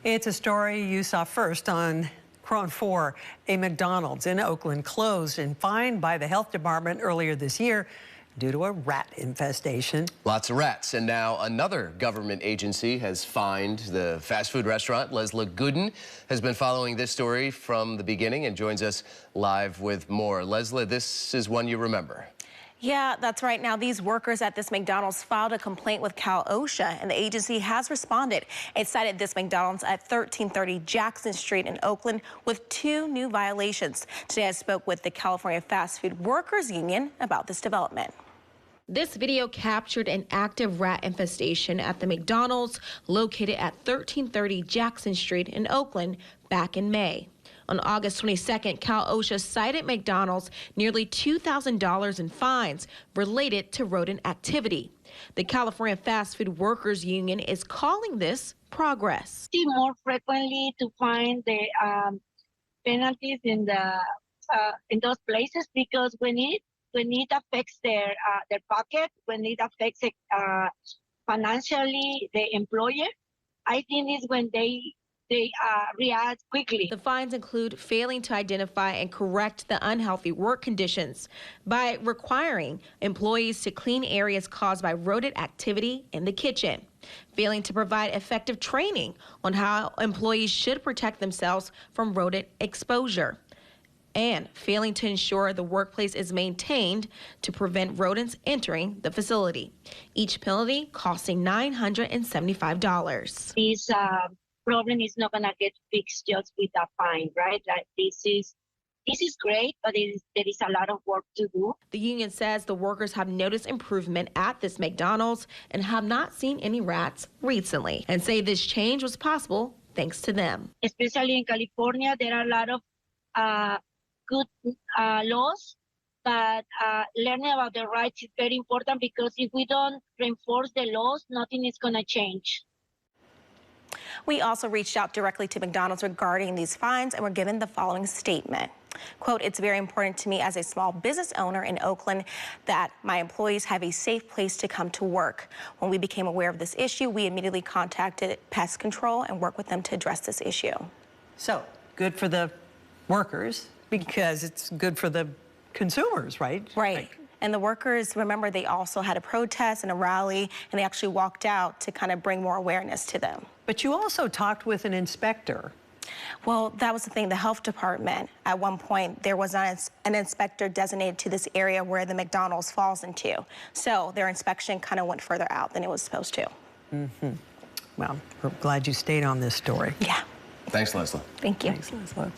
It's a story you saw first on KRON 4. A McDonald's in Oakland closed and fined by the health department earlier this year due to a rat infestation. Lots of rats. And now another government agency has fined the fast food restaurant. Leslie Gooden has been following this story from the beginning and joins us live with more. Leslie, this is one you remember. Yeah, that's right. Now, these workers at this McDonald's filed a complaint with Cal OSHA, and the agency has responded. It cited this McDonald's at 1330 Jackson Street in Oakland with 2 new violations. Today, I spoke with the California Fast Food Workers Union about this development. This video captured an active rat infestation at the McDonald's located at 1330 Jackson Street in Oakland back in May. On August 22nd, Cal OSHA cited McDonald's nearly $2,000 in fines related to rodent activity. The California Fast Food Workers Union is calling this progress. See more frequently to find the penalties in those places, because when it affects their pocket, when it affects financially the employer, I think it's when they react quickly. The fines include failing to identify and correct the unhealthy work conditions by requiring employees to clean areas caused by rodent activity in the kitchen, failing to provide effective training on how employees should protect themselves from rodent exposure, and failing to ensure the workplace is maintained to prevent rodents entering the facility. Each penalty costing $975. This problem is not gonna get fixed just with a fine, right? Like this is great, but there is a lot of work to do. The union says the workers have noticed improvement at this McDonald's and have not seen any rats recently, and say this change was possible thanks to them. Especially in California, there are a lot of good laws, but learning about the rights is very important, because if we don't reinforce the laws, nothing is gonna change. We also reached out directly to McDonald's regarding these fines and were given the following statement. Quote, "It's very important to me as a small business owner in Oakland that my employees have a safe place to come to work. When we became aware of this issue, we immediately contacted pest control and worked with them to address this issue." So good for the workers because it's good for the consumers, right? Right. And the workers, remember, they also had a protest and a rally, and they actually walked out to kind of bring more awareness to them. But you also talked with an inspector. Well, that was the thing. The health department, at one point, there was an inspector designated to this area where the McDonald's falls into. So their inspection kind of went further out than it was supposed to. Well, we're glad you stayed on this story. Yeah. Thanks, Leslie. Thank you. Thanks, Leslie.